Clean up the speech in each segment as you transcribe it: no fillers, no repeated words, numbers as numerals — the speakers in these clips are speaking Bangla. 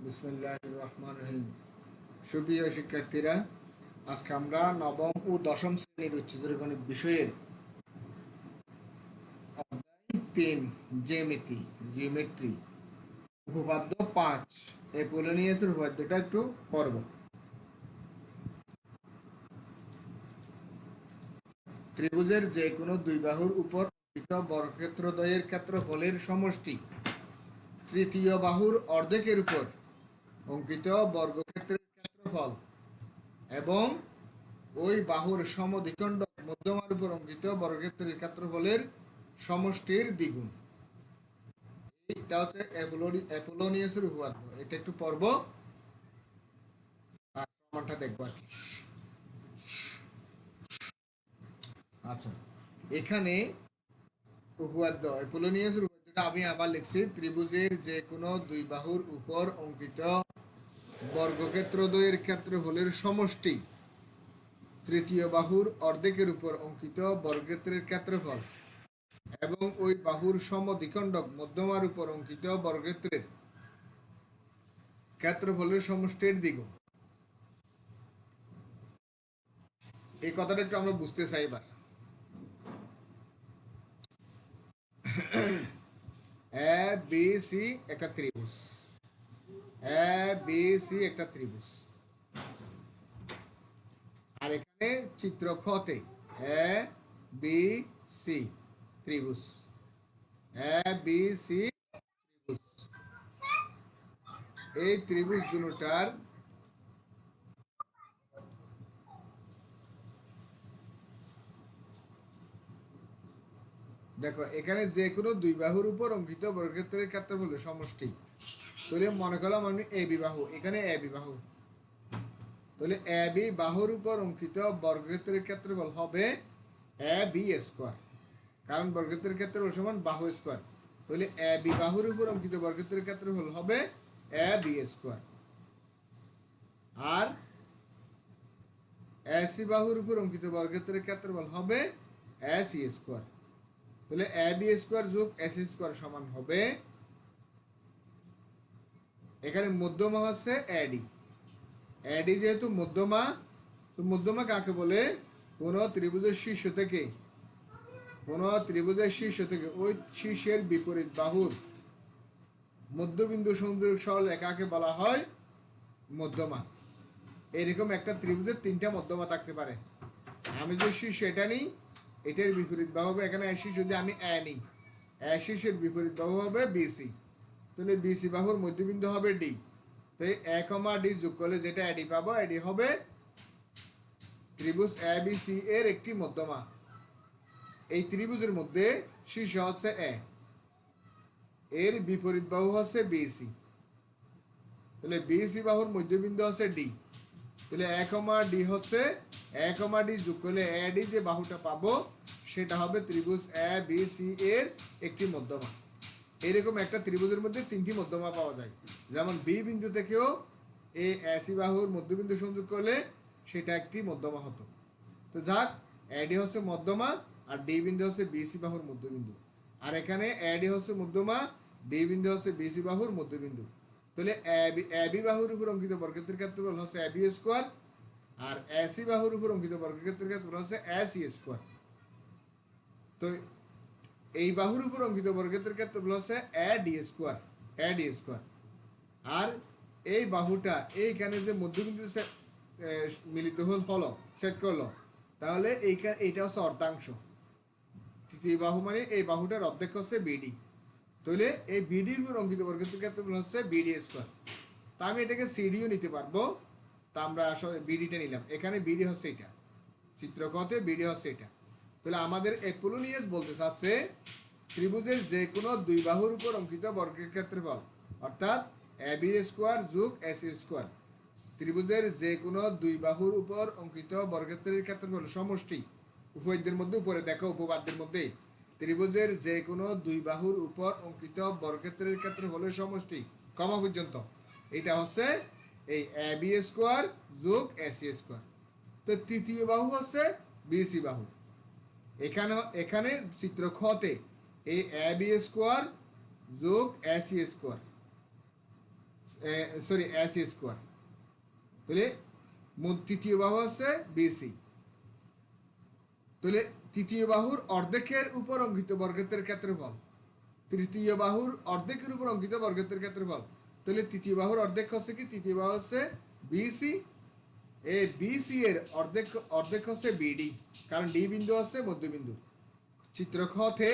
বিসমিল্লাহির রহমানির রহিম। সুপ্রিয় শিক্ষার্থীরা, আজকে আমরা নবম ও দশম শ্রেণীর উচ্চতর গণিত বিষয়ের অধ্যায় 3 জ্যামিতি জিওমেট্রি উপপাদ্য 5 অ্যাপোলোনিয়াসের উপপাদ্যটা একটু পড়ব। ত্রিভুজের যে কোনো দুই বাহুর উপর অঙ্কিত বর্গক্ষেত্রদ্বয়ের ক্ষেত্রফলের সমষ্টি তৃতীয় বাহুর অর্ধেকের উপর অঙ্কিত বর্গক্ষেত্রের ক্ষেত্রফল এবং ওই বাহুর সমদ্বিখণ্ডক মধ্যমার উপর অঙ্কিত বর্গক্ষেত্রের ক্ষেত্রফলের সমষ্টির দ্বিগুণ। এটা হচ্ছে অ্যাপোলোনিয়াসের উপপাদ্য। এটা একটু পড়ব আর প্রমাণটা দেখব আর কি। আচ্ছা, এখানে উপপাদ্য অ্যাপোলোনিয়াসের উপপাদ্যটা আমি আবার লিখছি। ত্রিভুজের যে কোনো দুই বাহুর উপর অঙ্কিত বর্গক্ষেত্রদ্বয়ের ক্ষেত্রফলের সমষ্টি তৃতীয় বাহুর অর্ধেকের উপর অঙ্কিত বর্গক্ষেত্রের ক্ষেত্রফল এবং ওই বাহুর সমদ্বিখণ্ডক মধ্যমার উপর অঙ্কিত বর্গক্ষেত্রের ক্ষেত্রফলের সমষ্টির দ্বিগুণ। এই কথাটা একটু আমরা বুঝতে চাই এবার। এ বি সি একটা ত্রিভুজ, এ বি সি একটা ত্রিভুজ, আর এখানে চিত্র খতে এ বি সি ত্রিভুজ, এ বি সি ত্রিভুজ। এই ত্রিভুজ দুটার দেখো, এখানে যে কোনো দুই বাহুর উপর অঙ্কিত বর্গক্ষেত্রের ক্ষেত্রফলের সমষ্টি। তাহলে মনে করলাম আমি এ বি বাহু, এখানে এ বি বাহু, তাহলে এ বি বাহুর উপর অঙ্কিত বর্গক্ষেত্রের ক্ষেত্রফল হবে এ বি স্কোয়ার, কারণ বর্গক্ষেত্রের ক্ষেত্রফল সমান বাহু স্কোয়ার। তাহলে এ বি বাহুর উপর অঙ্কিত বর্গক্ষেত্রের ক্ষেত্রফল হবে এ বি স্কোয়ার। আর এ সি বাহুর উপর অঙ্কিত বর্গক্ষেত্রের ক্ষেত্রফল হবে এ সি স্কোয়ার। তাহলে এ বি স্কোয়ার যোগ এ সি স্কোয়ার সমান হবে, এখানে মধ্যমা হচ্ছে এডি, এডি যেহেতু মধ্যমা, তো মধ্যমা কাকে বলে? কোন ত্রিভুজের শীর্ষ থেকে, কোন ত্রিভুজের শীর্ষ থেকে ওই শীর্ষের বিপরীত বাহুর মধ্যবিন্দু সংযোগ সরলরেখাকে বলা হয় মধ্যমা। এরকম একটা ত্রিভুজের তিনটা মধ্যমা থাকতে পারে। আমি যে শীর্ষ এটা নিই, এটার বিপরীত বাহু হবে এখানে শীর্ষ, যদি আমি এ নিই, এ শীর্ষের বিপরীত বাহু হবে বিসি, তাহলে বিসি বাহুর মধ্যবিন্দু হবে ডি। তো এই এ কমা ডি যোগ করলে যেটা এডি পাবো, এডি হবে ত্রিভুজ এ বি সি এর একটি মধ্যমা। এই ত্রিভুজের মধ্যে শীর্ষ হচ্ছে এ, এর বিপরীত বাহু হচ্ছে বিসি, তাহলে বিসি বাহুর মধ্যবিন্দু হচ্ছে ডি। তাহলে এ কমা ডি হচ্ছে, এ কমা ডি যোগ করলে এ ডি যে বাহুটা পাবো সেটা হবে ত্রিভুজ এ বি সি এর একটি মধ্যমা। এরকম একটা ত্রিভুজের মধ্যে তিনটি মধ্যমা পাওয়া যায়। যেমন বি বিন্দু থেকেও এ এসি বাহুর মধ্যবিন্দু সংযোগ করলে সেটা একটি মধ্যমা হতো। তো যাক, এডি হচ্ছে মধ্যমা আর ডি বিন্দু হচ্ছে বিসি বাহুর মধ্যবিন্দু। আর এখানে এডি হচ্ছে মধ্যমা, ডি বিন্দু হচ্ছে বিসি বাহুর মধ্যবিন্দু। তাহলে এবি বাহুর উপর অঙ্কিত বর্গক্ষেত্রের ক্ষেত্রফল হচ্ছে এবি স্কোয়ার, আর এসি বাহুর উপর অঙ্কিত বর্গক্ষেত্রের ক্ষেত্রফল হচ্ছে এসি স্কোয়ার। তো এই বাহুর উপর অঙ্কিত বর্গক্ষেত্রের ক্ষেত্রফল হচ্ছে A D square, A D square. আর এই বাহুটা এইখানে যে মধ্যবিন্দু মিলিত হলো, ছেদ করলো, তাহলে এইটা হচ্ছে অর্ধাংশ। তৃতীয় বাহু মানে এই বাহুটার অর্ধেক হচ্ছে বিডি। তাহলে এই বিডির উপর অঙ্কিত বর্গক্ষেত্রের ক্ষেত্রফল হচ্ছে বিডি স্কোয়ার। তা আমি এটাকে সিডিও নিতে পারবো, তা আমরা আসলে বিডিটা নিলাম। এখানে বিডি হচ্ছে এটা, চিত্রকতে বিডি হচ্ছে এটা। তাহলে আমাদের অ্যাপোলোনিয়াস বলতে চাচ্ছে ত্রিভুজের যে কোনো দুই বাহুর উপর অঙ্কিত বর্গের ক্ষেত্রফল, অর্থাৎ এ বি স্কোয়ার যোগ এস স্কোয়ার, ত্রিভুজের যে কোনো দুই বাহুর উপর অঙ্কিত বর্গক্ষেত্রের ক্ষেত্রফল সমষ্টি। উপপাদ্যের মধ্যে উপরে দেখো, উপপাদ্যের মধ্যে ত্রিভুজের যে কোনো দুই বাহুর উপর অঙ্কিত বর্গক্ষেত্রের ক্ষেত্রফলের সমষ্টি কমা পর্যন্ত, এটা হচ্ছে এই এ বি স্কোয়ার যোগ এসি স্কোয়ার। তো তৃতীয় বাহু হচ্ছে বিসি বাহু। এখানে এখানে চিত্র খতে এই এ বি স্কোয়ার যোগ AC square, sorry AC square. তাহলে তৃতীয় বাহু হচ্ছে বিসি। তাহলে তৃতীয় বাহুর অর্ধেকের উপর অঙ্কিত বর্গক্ষেত্রের ক্ষেত্রফল, তৃতীয় বাহুর অর্ধেকের উপর অঙ্কিত বর্গক্ষেত্রের ক্ষেত্রফল। তাহলে তৃতীয় বাহুর অর্ধেক হচ্ছে কি? তৃতীয় বাহু হচ্ছে বিসি। এই বিসি এর অর্ধেক অর্ধেক হচ্ছে বিডি, কারণ ডি বিন্দু হচ্ছে মধ্যবিন্দু। চিত্র খতে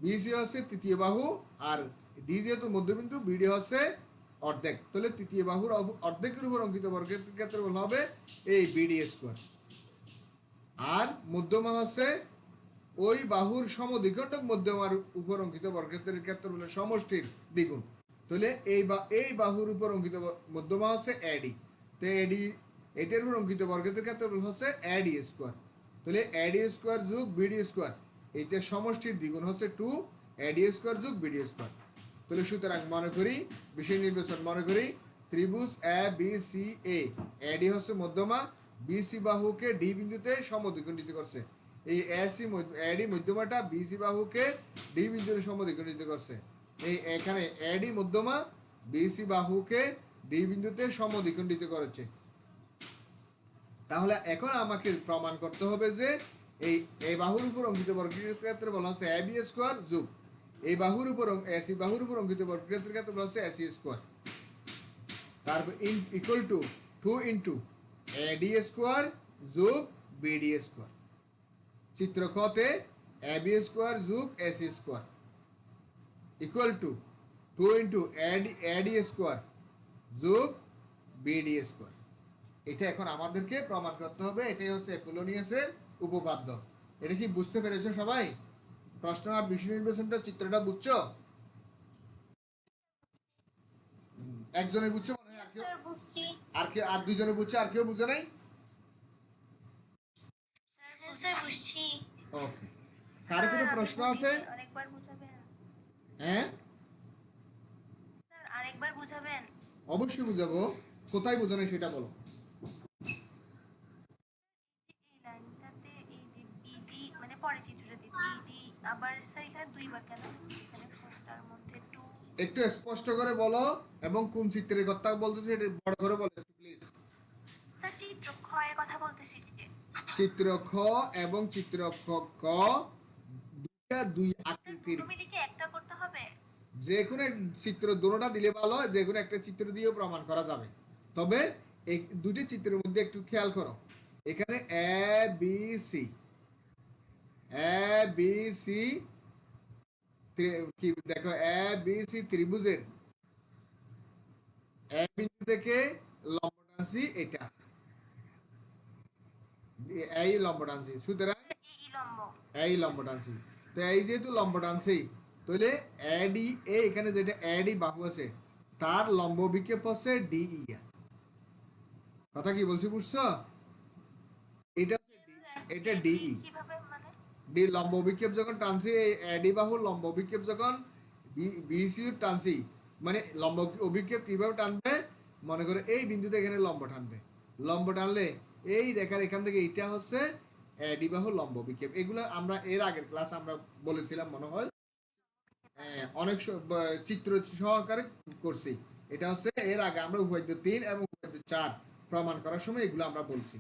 বিসি হচ্ছে তৃতীয় বাহু, আর ডি যেহেতু মধ্যবিন্দু, বিডি হচ্ছে অর্ধেক। তাহলে তৃতীয় বাহুর অর্ধেকের উপর অঙ্কিত বর্গক্ষেত্রের ক্ষেত্রফল হবে এই বিডি স্কোয়ার। আর মধ্যমা হচ্ছে ওই বাহুর সমদ্বিখণ্ডক মধ্যমার উপর অঙ্কিত বর্গক্ষেত্রের ক্ষেত্রফলের সমষ্টির দ্বিগুণ। তাহলে এই বাহুর উপর অঙ্কিত মধ্যমা হচ্ছে এডি। তো এডি, এটার উপর অঙ্কিত বর্গক্ষেত্রের ক্ষেত্রফল হচ্ছে এডি স্কোয়ার। তাহলে এডি স্কোয়ার যোগ বিডি স্কোয়ার, এইটার সমষ্টির দ্বিগুণ হচ্ছে 2 এডি স্কোয়ার যোগ বিডি স্কোয়ার। তাহলে সুতরাং মনে করি, বিষয় নির্বাচন মনে করি, ত্রিভুজ এ বি সি এ, এডি হচ্ছে মধ্যমা, বিসি বাহুকে ডি বিন্দুতে সমদ্বিখণ্ডিত করছে। এই এডি মধ্যমাটা বিসি বাহুকে ডি বিন্দুতে সমদ্বিখণ্ডিত করছে। এই এখানে এডি মধ্যমা বিসি বাহুকে ডি বিন্দুতে সমদ্বিখণ্ডিত করেছে। তাহলে এখন আমাকে প্রমাণ করতে হবে যে এই বাহুর উপর অঙ্কিত বর্গক্ষেত্রের ক্ষেত্রফল হচ্ছে এ বি স্কোয়ার যোগ এই বাহুর উপর এসি বাহুর উপর অঙ্কিত বর্গক্ষেত্রের ক্ষেত্রফল হচ্ছে এসি স্কোয়ার। তারপর equal to 2 into eddy square যোগ বিডি স্কোয়ার। চিত্র খতে এ বি স্কোয়ার যোগ AC square equal two 2 into এডি স্কোয়ার যোগ বিডি স্কোয়ার। এটা এখন আমাদেরকে প্রমাণ করতে হবে। এটাই হচ্ছে অ্যাপোলোনিয়াসের উপপাদ্য। এটা কি বুঝতে পেরেছো সবাই? প্রশ্ন আর বিষয় নির্বাচনটা, চিত্রটা বুঝছো? একজনে বুঝছো মনে হয়, আর কেউ আর দুজনে বুঝছো, আর কেউ বুঝে নাই? ওকে, কার কোনো প্রশ্ন আছে? হ্যাঁ, আরেকবার বুঝাবেন? অবশ্যই বুঝাবো। কোথায় বোঝানো সেটা বলো। এই লাইনটাতে এই যে বিডি, মানে পরে চিত্রটাতে বিডি, আবার স্যার এখানে দুইবার কেন? এখানে ফার্স্টটার মধ্যে 2। একটু স্পষ্ট করে বলো, এবং কোন চিত্রের কথা বলতেছো এটা বড় করে বলো প্লিজ। স্যার চিত্র খ এর কথা বলতেছি যে। চিত্র খ এবং চিত্র ক দুইটা দুই আকৃতির। দুটো মিলে কি একটা করতে হবে? যে কোনো চিত্র দুটোটা দিলে ভালো হয়, যে কোনো একটা চিত্র দিয়েও প্রমাণ করা যাবে। তবে এই দুটি চিত্রের মধ্যে একটু খেয়াল করো, এখানে A B C, A B C কি দেখো, এ বি সি ত্রিভুজের এ বিন্দু থেকে লম্ব টানছি, এটা এই লম্ব টানছি, সুতরাং এই লম্ব, এই লম্ব টানছি। তো এই যেহেতু লম্ব টানছি, তাহলে এডি এ এখানে যেটা এডি বাহু আছে তার লম্ব বিক্ষেপ হচ্ছে ডিই। কথা কি বলছি বুঝছো? এটা এটা ডিই, কিভাবে মানে? ডি লম্ব বিক্ষেপ যখন টানছি, এই এডি বাহুর লম্ব বিক্ষেপ যখন বিসি টানছি, মানে লম্ব অভিক্ষেপ কিভাবে টানবে? মনে করে এই বিন্দুতে এখানে লম্ব টানবে, লম্ব টানলে এই রেখার এখান থেকে এটা হচ্ছে এডি বাহুর লম্ব বিক্ষেপ। এগুলো আমরা এর আগের ক্লাস আমরা বলেছিলাম মনে হয়, অনেক চিত্র সহকারে করছি। এটা হচ্ছে এর আগে আমরা উপাদ্য 3 এবং উপাদ্য 4 প্রমাণ করার সময় এগুলো আমরা বলছি।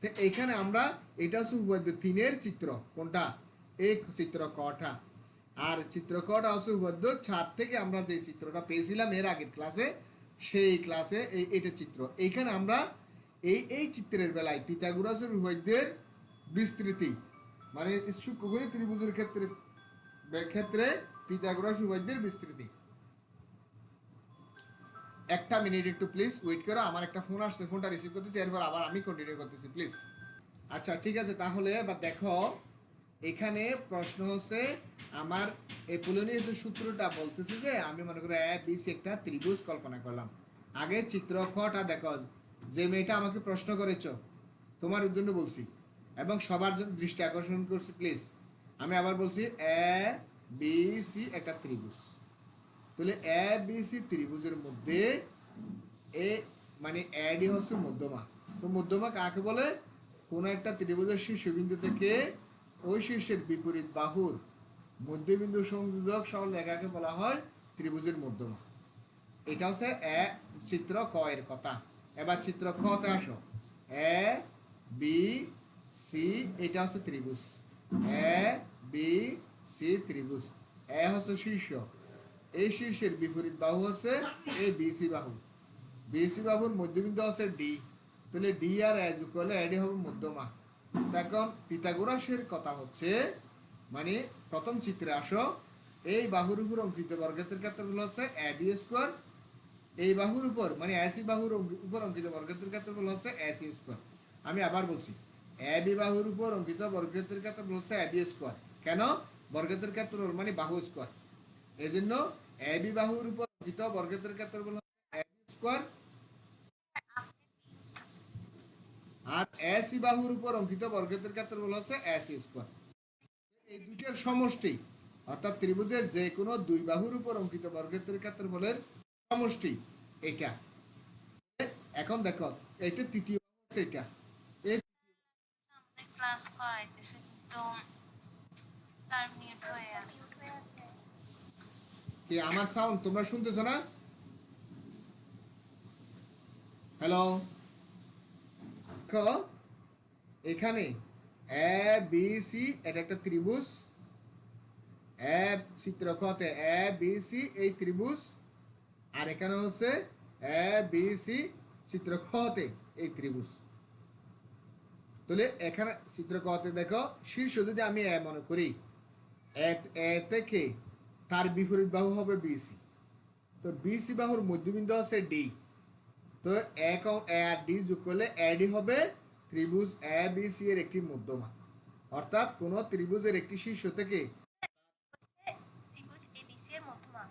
তো এখানে আমরা, এটা হচ্ছে উপাদ্য 3 এর চিত্র, কোনটা? এই চিত্র কটা। আর চিত্র কটা হচ্ছে উপাদ্য 4 থেকে আমরা যে চিত্রটা পেয়েছিলাম এর আগের ক্লাসে, সেই ক্লাসে এটা চিত্র। এইখানে আমরা এই চিত্রের বেলায় পিথাগোরাসের উপপাদ্যের বিস্তৃতি, মানে সূক্ষ্মকোণী ত্রিভুজের ক্ষেত্রে ক্ষেত্রে পিথাগোরাস উপপাদ্যের বিস্তৃতি। একটা মিনিট একটু প্লিজ ওয়েট করো, আমার একটা ফোন আসছে, ফোনটা রিসিভ করতেছি, এরপর আবার আমি কন্টিনিউ করতেছি প্লিজ। আচ্ছা ঠিক আছে, তাহলে এবার দেখো, এখানে প্রশ্ন হচ্ছে আমার এই পোলোনিয়াসের সূত্রটা বলতেছে যে আমি মনে করি এ বি সি একটা ত্রিভুজ কল্পনা করলাম। আগে চিত্র খটা দেখো, যে মেয়েটা আমাকে প্রশ্ন করেছো তোমার জন্য বলছি, এবং সবার জন্য দৃষ্টি আকর্ষণ করছি প্লিজ। আমি আবার বলছি এ বি সি একটা ত্রিভুজ। তাহলে এ বি সি ত্রিভুজের মধ্যে এ মানে এডি হচ্ছে মধ্যমা। তো মধ্যমা কাকে বলে? কোন একটা ত্রিভুজের শীর্ষবিন্দু থেকে ওই শীর্ষের বিপরীত বাহুর মধ্যবিন্দু সংযোজক সরল রেখাকে বলা হয় ত্রিভুজের মধ্যমা। এটা হচ্ছে এ চিত্র ক এর কথা। এবার চিত্র খ তে আসো। এ বি সি, এটা হচ্ছে ত্রিভুজ। এ বি সি ত্রিভুজ। এ হচ্ছে শীর্ষ, এই শীর্ষের বিপরীত বাহু হচ্ছে এই বিসি বাহু। বিসি বাহুর মধ্যবিন্দু হচ্ছে ডি। তাহলে ডি আর এ যোগ করলে এডি হবে মধ্যমা। এখন পিথাগোরাসের কথা হচ্ছে, মানে প্রথম চিত্রে আসো, এই বাহুর উপর অঙ্কিত বর্গক্ষেত্রের ক্ষেত্রফল হচ্ছে এ বি স্কোয়ার। এই বাহুর উপর মানে এসি বাহুর উপর অঙ্কিত বর্গক্ষেত্রের ক্ষেত্রফল হচ্ছে এসি স্কোয়ার। আমি আবার বলছি, এ বি বাহুর উপর অঙ্কিত বর্গক্ষেত্রের ক্ষেত্রফল হচ্ছে এ বি স্কোয়ার। কেন? বর্গক্ষেত্রের ক্ষেত্রফল মানে বাহু স্কোয়ার। এই জন্য এ বি বাহুর উপর অঙ্কিত বর্গক্ষেত্রের ক্ষেত্রফল হচ্ছে এ বি স্কোয়ার, আর এসি বাহুর উপর অঙ্কিত বর্গক্ষেত্রের ক্ষেত্রফল হচ্ছে এসি স্কোয়ার। এই দুইটার সমষ্টি, অর্থাৎ ত্রিভুজের যে কোনো দুই বাহুর উপর অঙ্কিত বর্গক্ষেত্রের ক্ষেত্রফলের সমষ্টি এটা। এখন দেখো, এটা তৃতীয় বাহু হচ্ছে এটা। এই আমাদের ক্লাস করাইতেছে কিন্তু স্যার মিউট হয়ে আছে। কি আমার সাউন্ড তোমরা শুনতেছো না? হ্যালো, দেখো এখানে এ বি সি, এটা একটা ত্রিভুজ। এ চিত্র খতে এ বি সি এই ত্রিভুজ, আর এখানে হচ্ছে এ বি সি চিত্র খতে এই ত্রিভুজ। তাহলে এখানে চিত্র কতে দেখো, শীর্ষ যদি আমি এ মনে করি, এ থেকে তার বিপরীত বাহু হবে বিসি। তো বিসি বাহুর মধ্যবিন্দু আছে ডি। তো এ আর ডি যোগ করলে এডি হবে ত্রিভুজ এ বি সি এর একটি মধ্যমা। অর্থাৎ কোন ত্রিভুজের একটি শীর্ষ থেকে ত্রিভুজ এবিসি এর মধ্যমা।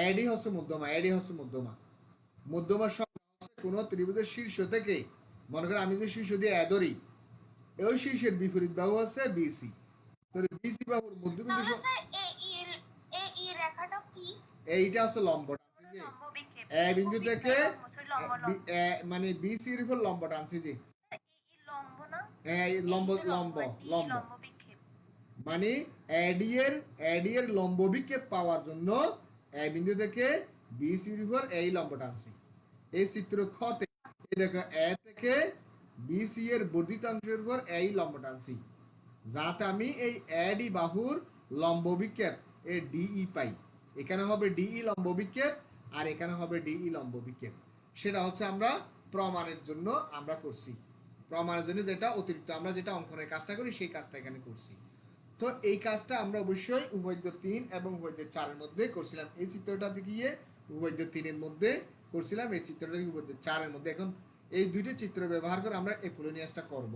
এডি হচ্ছে মধ্যমা, এডি হচ্ছে মধ্যমা। মধ্যমার সংজ্ঞা হচ্ছে কোন ত্রিভুজের শীর্ষ থেকে, মনে করো আমি যে শীর্ষ দিয়ে এ ধরি, ওই শীর্ষের বিপরীত বাহু হচ্ছে বিসি। তো বিসি বাহুর মধ্যবিন্দু তাহলে স্যার এ ই রেখাটা কি? এইটা হচ্ছে লম্ব টানছি যে লম্ব বিক্ষেপ, এ বিন্দু থেকে লম্ব লম্ব মানে বিসির উপর লম্ব টানছি যে এই লম্ব না, লম্ব এই যে লম্ব ডি লম্ব, লম্ব বিক্ষেপ। মানে এডি এর লম্ব বিক্ষেপ পাওয়ার জন্য এ বিন্দু থেকে বিসির উপর এই লম্ব টানছি। এই চিত্র খতে এই দেখো এ থেকে বিসি এর বর্ধিত অংশের উপর এই লম্ব টানছি, যাতে আমি এই এডি বাহুর লম্ব বিক্ষেপ এই ডিই পাই। এখানে হবে ডিই লম্ব বিক্ষেপ, আর এখানে হবে ডিই লম্ব বিক্ষেপ। সেটা হচ্ছে আমরা প্রমাণের জন্য আমরা করছি। প্রমাণের জন্য যেটা অতিরিক্ত আমরা যেটা অঙ্কনের কাজটা করি সেই কাজটা এখানে করছি। তো এই কাজটা আমরা অবশ্যই উভয়দ্য 3 এবং উভয়দ্য 4 এর মধ্যে করছিলাম। এই চিত্রটা দেখিয়ে উভয়দ্য 3 এর মধ্যে করছিলাম, এই চিত্রটা উভয়দ্য 4 এর মধ্যে। এখন এই দুইটা চিত্র ব্যবহার করে আমরা এপোলোনিয়াসটা করব।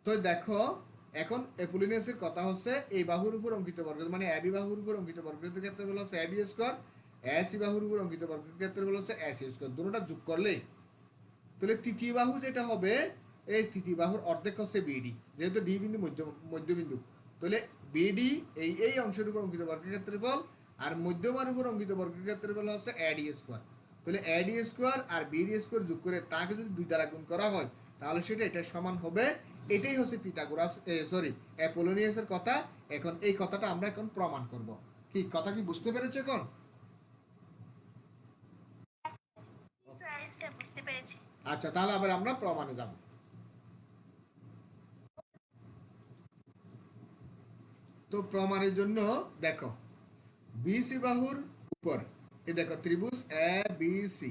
তো দেখো, এখন এপোলোনিয়াসের কথা হচ্ছে এই বাহুর উপর অঙ্কিত বর্গ, মানে এবি বাহুর উপর অঙ্কিত বর্গক্ষেত্রের ক্ষেত্রফল হচ্ছে এবি স্কয়ার, এসি বাহুর উপর অঙ্কিত বর্গক্ষেত্রের ক্ষেত্রফল হচ্ছে এসি স্কয়ার। দুটোটা যোগ করলে তাহলে তৃতীয় বাহু যেটা হবে, এই তৃতীয় বাহুর অর্ধেক হচ্ছে বিডি, যেহেতু ডি বিন্দু মধ্যবিন্দু। তাহলে বিডি এই অংশের উপর অঙ্কিত বর্গক্ষেত্রফল, আর মধ্যমার উপর অঙ্কিত বর্গক্ষেত্রফল হচ্ছে এডি স্কয়ার। তাহলে এডি স্কয়ার আর বিডি স্কয়ার যোগ করে তাকে যদি 2 দ্বারা গুণ করা হয়, তাহলে সেটা এটা সমান হবে। এটাই হচ্ছে পিথাগোরাস অ্যাপোলোনিয়াসের কথা। এখন এই কথাটা আমরা এখন প্রমাণ করব। কি কথা কি বুঝতে পেরেছো এখন? স্যার বুঝতে পেরেছি। আচ্ছা, তাহলে আবার আমরা প্রমাণে যাব। তো প্রমাণের জন্য দেখো, বিসি বাহুর উপর এই দেখো ত্রিভুজ এ বি সি,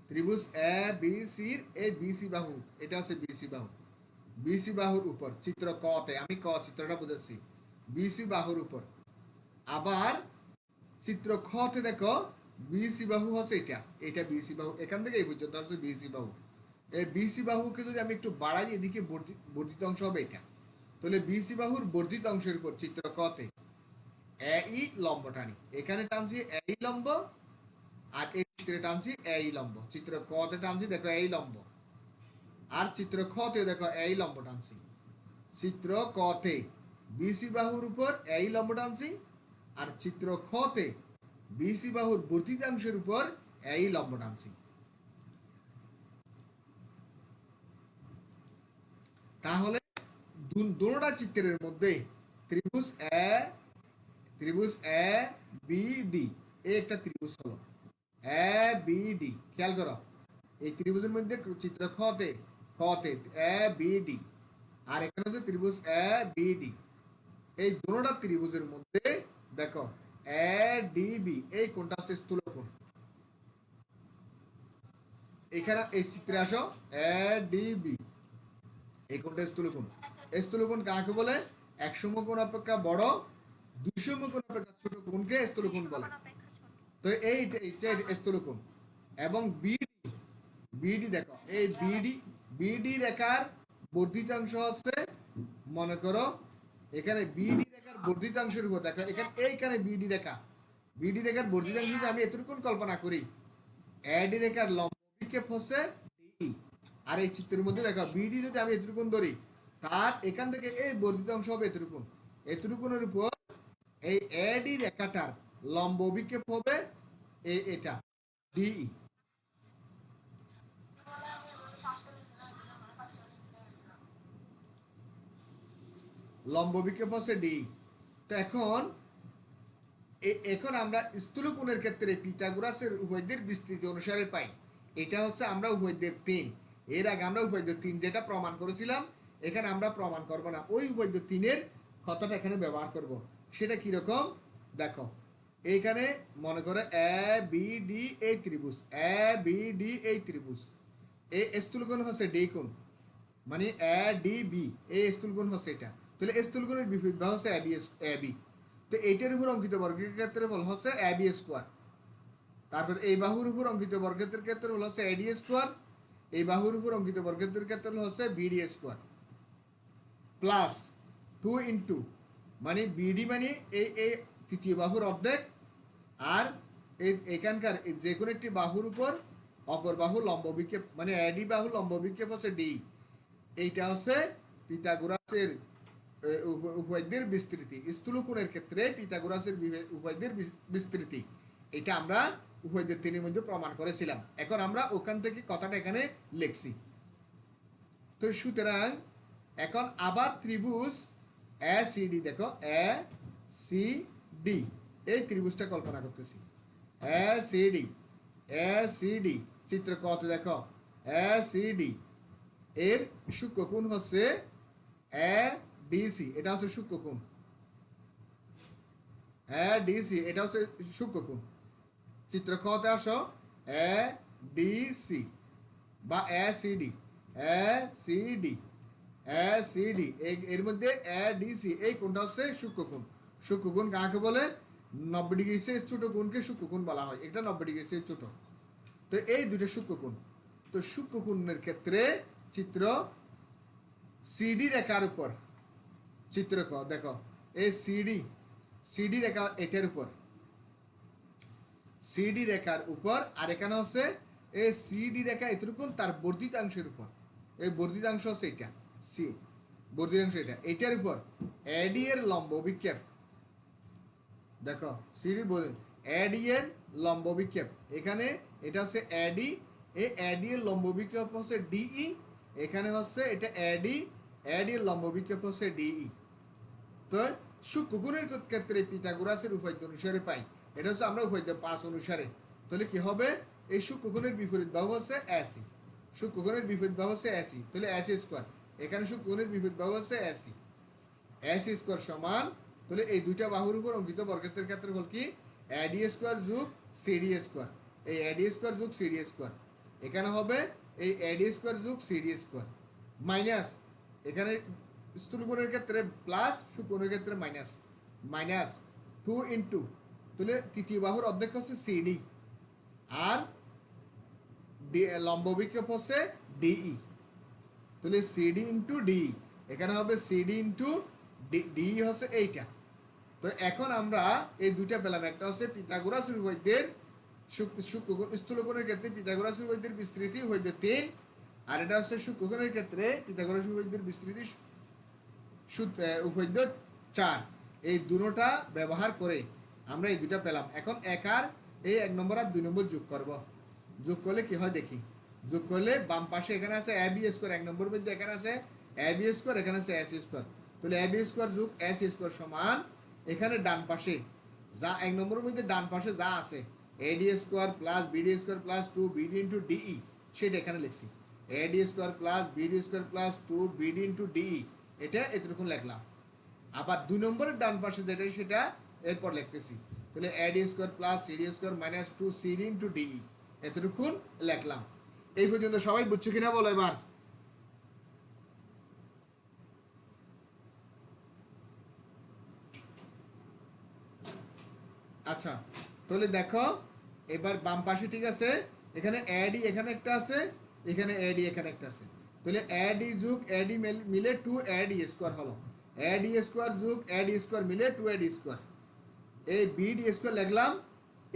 ত্রিভুজ এ বি সির এই বিসি বাহু, এটা হচ্ছে বিসি বাহু। বিসি বাহুর উপর চিত্র ক তে আমি ক চিত্রটা বুঝেছি, বিসি বাহুর উপর। আবার চিত্র খ তে দেখো বিসি বাহু হচ্ছে এটা, এটা বিসি বাহু, এখান থেকে এই পর্যন্ত হচ্ছে বিসি বাহু। এই বিসি বাহুকে যদি আমি একটু বাড়াই, এদিকে বর্ধিত অংশ হবে এটা। তাহলে বিসি বাহুর বর্ধিত অংশের উপর চিত্র ক তে এই লম্ব টানি, এখানে টানছি এই লম্ব, আর এই চিত্রে টানছি এই লম্ব। চিত্র ক তে টানছি দেখো এই লম্ব, আর চিত্র খ তে দেখো এই লম্ব টানছি। চিত্র ক তে বিসি বাহুর উপর এই লম্ব টানছি, আর চিত্র খ তে বিসি বাহুর বর্ধিতাংশের উপর এই লম্ব টানছি। তাহলে দুটোটা চিত্রের মধ্যে ত্রিভুজ এ ত্রিভুজ এ বি ডি এই একটা ত্রিভুজ হলো। এ বি ডি, খেয়াল করো এই ত্রিভুজের মধ্যে চিত্র খতে এ বি ডি, আর এখানে হচ্ছে ত্রিভুজ এ বি ডি। এই দুটোটা ত্রিভুজের মধ্যে দেখো এ ডি বি এই কোণটা হচ্ছে স্থূলকোণ। এখানে এই চিত্রে আসো এ ডি বি এই কোণটা স্থূলকোণ। স্থূলকোণ কাকে বলে? এক সমকোণ অপেক্ষা বড়, দুই সমকোণ অপেক্ষা ছোট কোণকে স্থূলকোণ বলে। কোণ অপেক্ষা ছোট। তো এইটা স্থূলকোণ। এবং বিডি, বিডি দেখো এই বিডি রেখার বর্ধিতাংশ হচ্ছে, মনে করো এখানে বিডি রেখার বর্ধিতাংশের উপর দেখো এখানে এইখানে বিডি রেখার বর্ধিতাংশ যদি আমি এতটুকুন কল্পনা করি, এডি রেখার লম্ব বিক্ষেপ হচ্ছে ডি। আর এই চিত্রের মধ্যে দেখো বিডি যদি আমি এতটুকুন ধরি, তার এখান থেকে এই বর্ধিতাংশ হবে এতটুকুন। এতটুকুনের উপর এই এডি রেখাটার লম্ব বিক্ষেপ হবে এটা ডিই। লম্ব বিক্ষেপ হচ্ছে ডি। তো এখন আমরা স্থূলকোণের ক্ষেত্রে পিথাগোরাসের উপপাদ্যের বিস্তৃতি অনুসারে পাই এটা হচ্ছে আমরা উপপাদ্যের 3। এর আগে আমরা উপপাদ্য 3 যেটা প্রমাণ করেছিলাম, এখানে আমরা প্রমাণ করব না, ওই উপপাদ্য 3-এর কথাটা এখানে ব্যবহার করব। সেটা কি রকম দেখো, এইখানে মনে করে এ বি ডি এই ত্রিভুজ, এ বি ডি এই ত্রিভুজ, এই স্থূলকোণ হচ্ছে ডি কোণ, মানে এ ডি বি এই স্থূলকোণ হচ্ছে এটা। তাহলে স্থূলকোণের বিপরীত বাহু হচ্ছে এ বি। তো এইটার উপর অঙ্কিত বর্গের ক্ষেত্রফল হচ্ছে এ বি স্কোয়ার। তারপর এই বাহুর উপর অঙ্কিত বর্গক্ষেত্রের ক্ষেত্রফল হচ্ছে এডি স্কোয়ার। এই বাহুর উপর অঙ্কিত বর্গক্ষেত্রের ক্ষেত্রফল হচ্ছে বিডি স্কোয়ার প্লাস 2 ইন্টু মানে বিডি মানে এই তৃতীয় বাহুর অর্ধেক, আর এখানকার যে কোনো একটি বাহুর উপর অপর বাহু লম্ব বিক্ষেপ মানে এডি বাহু লম্ব বিক্ষেপ হচ্ছে ডি। এইটা হচ্ছে পিথাগোরাসের উপপাদ্যের বিস্তৃতি। স্থূলকোণের ক্ষেত্রে পিথাগোরাসের উপপাদ্যের বিস্তৃতি এটা আমরা উপপাদ্যের 3-এর মধ্যে প্রমাণ করেছিলাম। এখন আমরা ওখান থেকে কথাটা এখানে লিখছি। তো সুতরাং এখন আবার ত্রিভুজ এ সি ডি, দেখো এ সি ডি এই ত্রিভুজটা কল্পনা করতেছি। এ সি ডি চিত্র কত দেখো, এ সি ডি এর সূক্ষ্মকোণ হচ্ছে এ ডিসি, এটা হচ্ছে সূক্ষ্মকোণ। এ ডিসি এটা হচ্ছে সূক্ষ্মকোণ। চিত্র কতে আসো এ ডিসি বা এ সিডি, এ সিডি, এ সিডি এর মধ্যে এ ডিসি এই কোণটা হচ্ছে সূক্ষ্মকোণ। সূক্ষ্মকোণ কাকে বলে? 90 ডিগ্রি চেয়ে ছোট কোণকে সূক্ষ্মকোণ বলা হয়, এটা 90 ডিগ্রি চেয়ে ছোট। তো এই দুটো সূক্ষ্মকোণ। তো সূক্ষ্মকোণের ক্ষেত্রে চিত্র সিডি রেখার উপর চিত্র দেখো এই সিডি রেখা এটার উপর, সিডি রেখার উপর, আর এখানে হচ্ছে এই সিডি রেখা এতটুকুন তার বর্ধিতাংশের উপর, এই বর্ধিতাংশ হচ্ছে এটা সি, বর্ধিতাংশ এটা এটার উপর এডি এর লম্ব বিক্ষেপ দেখো সিডি এডি এর লম্ব বিক্ষেপ, এখানে এটা হচ্ছে এডি, এই এডি এর লম্ব বিক্ষেপ হচ্ছে ডিই, এখানে হচ্ছে এটা এডি এর লম্ব বিক্ষেপ হচ্ছে ডিই। তো সূক্ষ্মকোণের ক্ষেত্রে পিথাগোরাসের উপপাদ্য অনুসারে পাই, এটা হচ্ছে আমরা উপপাদ্য 5 অনুসারে। তাহলে কি হবে? এই সূক্ষ্মকোণের বিপরীত বাহু হচ্ছে এসি, সূক্ষ্মকোণের বিপরীত বাহু হচ্ছে এসি, তাহলে এসি স্কোয়ার, এখানে সূক্ষ্মকোণের বিপরীত বাহু হচ্ছে এসি, এসি স্কোয়ার সমান, তাহলে এই দুইটা বাহুর উপর অঙ্কিত বর্গক্ষেত্রের ক্ষেত্রফল কি? এডি স্কোয়ার যোগ সিডি স্কোয়ার, এই এডি স্কোয়ার যোগ সিডি স্কোয়ার, এখানে হবে এই এডি স্কোয়ার যোগ সিডি স্কোয়ার মাইনাস, এখানে স্থূলকোণের ক্ষেত্রে প্লাস, সূক্ষ্মকোণের ক্ষেত্রে মাইনাস, মাইনাস 2 ইন্টু, তাহলে তৃতীয় বাহুর অর্ধেক হচ্ছে সিডি আর লম্ব বিক্ষেপ হচ্ছে ডিই, তাহলে সিডি ইন্টু ডিই, এখানে হবে সিডি ইন্টু ডিই হচ্ছে এইটা। তো এখন আমরা এই দুইটা পেলাম, একটা হচ্ছে পিথাগোরাসের উপপাদ্যের স্থূলকোণের ক্ষেত্রে পিথাগোরাসের উপপাদ্যের বিস্তৃতি উপপাদ্য 3, আর এটা হচ্ছে সূক্ষ্মকোণের ক্ষেত্রে পিথাগোরাসের উপপাদ্যের বিস্তৃতি উপপাদ্য 4। এই দুটোটা ব্যবহার করে আমরা এই দুটা পেলাম। এখন একার এই 1 নম্বর আর 2 নম্বর যোগ করব, যোগ করলে কি হয় দেখি। যোগ করলে বাম পাশে এখানে আছে এ বি স্কোয়ার, 1 নম্বর মধ্যে এখানে আছে এ বি স্কোয়ার, এখানে আছে এস স্কোয়ার, তাহলে এ বি স্কোয়ার যোগ এস স্কোয়ার সমান, এখানে ডান পাশে যা 1 নম্বরের মধ্যে ডান পাশে যা আছে AD square plus BD square plus two BD into DE, সেটা এখানে লিখছি। AD square plus BD square plus two BD into DE, এটা এতটুকু লিখলাম। আবার 2 নম্বরের ডান পাশে যেটা সেটা এরপর লিখতেছি। তাহলে AD square plus CD square minus two CD into DE, এতটুকু লিখলাম। এই পর্যন্ত সবাই বুঝছো কিনা বলো এবার? আচ্ছা, তাহলে দেখো এবার বাম পাশে ঠিক আছে, এখানে এডি এখানে একটা আছে, এখানে এডি এখানে একটা আছে। তাহলে এডি যোগ এডি মিলে টু এডি স্কোয়ার হলো, এডি স্কোয়ার যোগ এডি স্কোয়ার মিলে টু এডি স্কোয়ার। এই বিডি স্কোয়ার লিখলাম,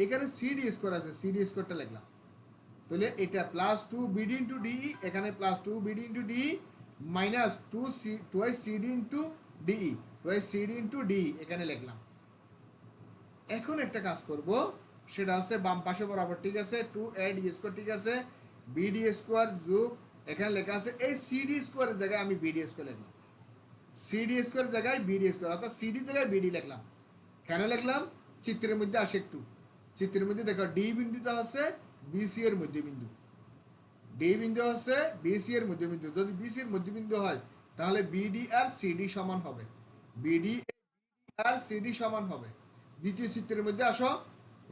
এখানে সিডি স্কোয়ার আছে, সিডি স্কোয়ারটা লিখলাম। তাহলে এটা plus two BD into DE, এখানে plus two BD into DE minus two C twice CD into DE, twice CD into DE এখানে লিখলাম। এখন একটা কাজ করব, সেটা হচ্ছে বাম পাশে বরাবর ঠিক আছে, টু এডি স্কোয়ার ঠিক আছে, বিডি স্কোয়ার যোগ এখানে লেখা আছে এই সিডি স্কোয়ারের জায়গায় আমি বিডি স্কোয়ার লিখলাম, সিডি স্কোয়ার জায়গায় বিডি স্কোয়ার, অর্থাৎ সিডি জায়গায় বিডি লিখলাম। কেন লিখলাম? চিত্রের মধ্যে আসে একটু, চিত্রের মধ্যে দেখো ডি বিন্দুটা হচ্ছে বিসি এর মধ্যবিন্দু, ডি বিন্দু হচ্ছে বিসি এর মধ্যবিন্দু। যদি বিসি এর মধ্যবিন্দু হয় তাহলে বিডি আর সিডি সমান হবে, বিডি আর সিডি সমান হবে। দ্বিতীয় চিত্রের মধ্যে আসো,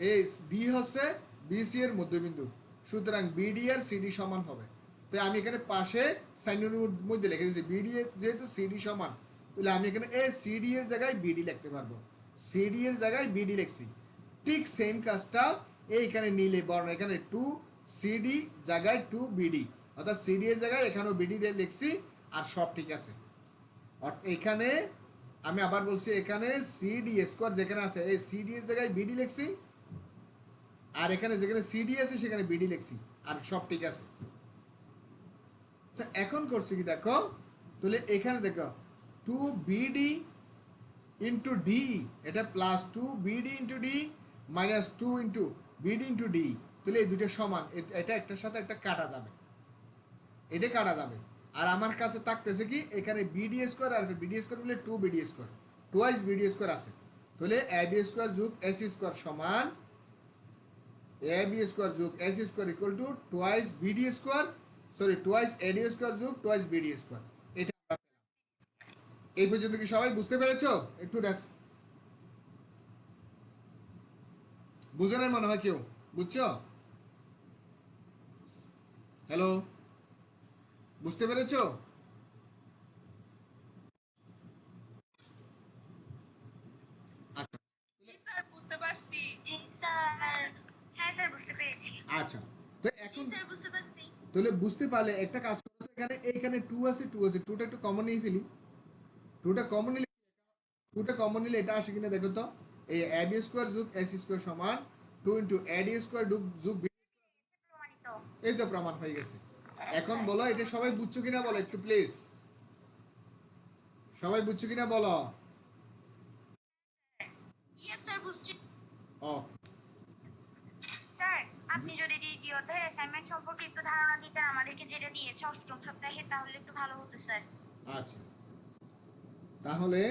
এই ডি হচ্ছে বিসি এর মধ্যবিন্দু, সুতরাং বিডি আর সিডি সমান হবে। তো আমি এখানে পাশে সাইনের মধ্যে লিখে দিয়েছি বিডি যেহেতু সিডি সমান, তাহলে আমি এখানে এ সিডি এর জায়গায় বিডি লিখতে পারবো, সিডি এর জায়গায় বিডি লিখছি। ঠিক সেম কাজটা এইখানে নিলে বর্ণ, এখানে টু সিডি জায়গায় টু বিডি, অর্থাৎ সিডি এর জায়গায় এখানেও বিডি লিখছি, আর সব ঠিক আছে। এখানে আমি আবার বলছি, এখানে সিডি স্কোয়ার যেখানে আছে এই সিডি এর জায়গায় বিডি লিখছি, আর এখানে যেখানে সিডি আছে সেখানে বিডি লিখছি, আর সব ঠিক আছে। তো এখন করছি কি দেখো, তাহলে এখানে দেখো টু বিডি ইন্টু ডি, এটা plus two BD into D minus two into BD into D, তাহলে এই দুটো সমান, এটা একটার সাথে একটা কাটা যাবে, এটা কাটা যাবে। আর আমার কাছে থাকতেছে কি এখানে বিডি স্কোয়ার আর বিডি স্কোয়ার মিলে two BD square, twice BD square আছে। তাহলে এ বি স্কোয়ার যোগ এসি স্কোয়ার সমান এ বি স্কোয়ার যোগ AC square equal to twice BD square, sorry twice AD square যোগ টুয়াইস বিডি স্কোয়ার। এটা এই পর্যন্ত কি সবাই বুঝতে পেরেছো? একটু বুঝে নাই মনে হয় কেউ, বুঝছো? হ্যালো, বুঝতে পেরেছো? আচ্ছা জি স্যার বুঝতে পারছি। জি স্যার, হ্যাঁ স্যার বুঝতে পেরেছি। আচ্ছা, তো জি এখন স্যার বুঝতে পারছি। তাহলে বুঝতে পারলে একটা কাজ করো তো, এখানে এইখানে টু আছে, টু আছে, টুটা একটু কমন নিয়ে ফেলি, টুটা কমন নিলে, টুটা কমন নিলে এটা আসে কিনা দেখো তো। এই এ বি স্কোয়ার যোগ এসি স্কোয়ার সমান টু ইন্টু এডি স্কোয়ার যোগ বি, প্রমাণিত। এই তো প্রমাণ হয়ে গেছে। এখন বলো এটা সবাই বুঝছো কিনা বলো একটু প্লিজ, সবাই বুঝছো কিনা বলো? ইয়েস স্যার বুঝছি। ওকে, স্যার, আপনি যদি দ্বিতীয় অধ্যায়ের অ্যাসাইনমেন্ট সম্পর্কে একটু ধারণা দিতেন আমাদেরকে, যেটা দিয়েছে অষ্টম সপ্তাহে, তাহলে একটু ভালো হতো স্যার। আচ্ছা তাহলে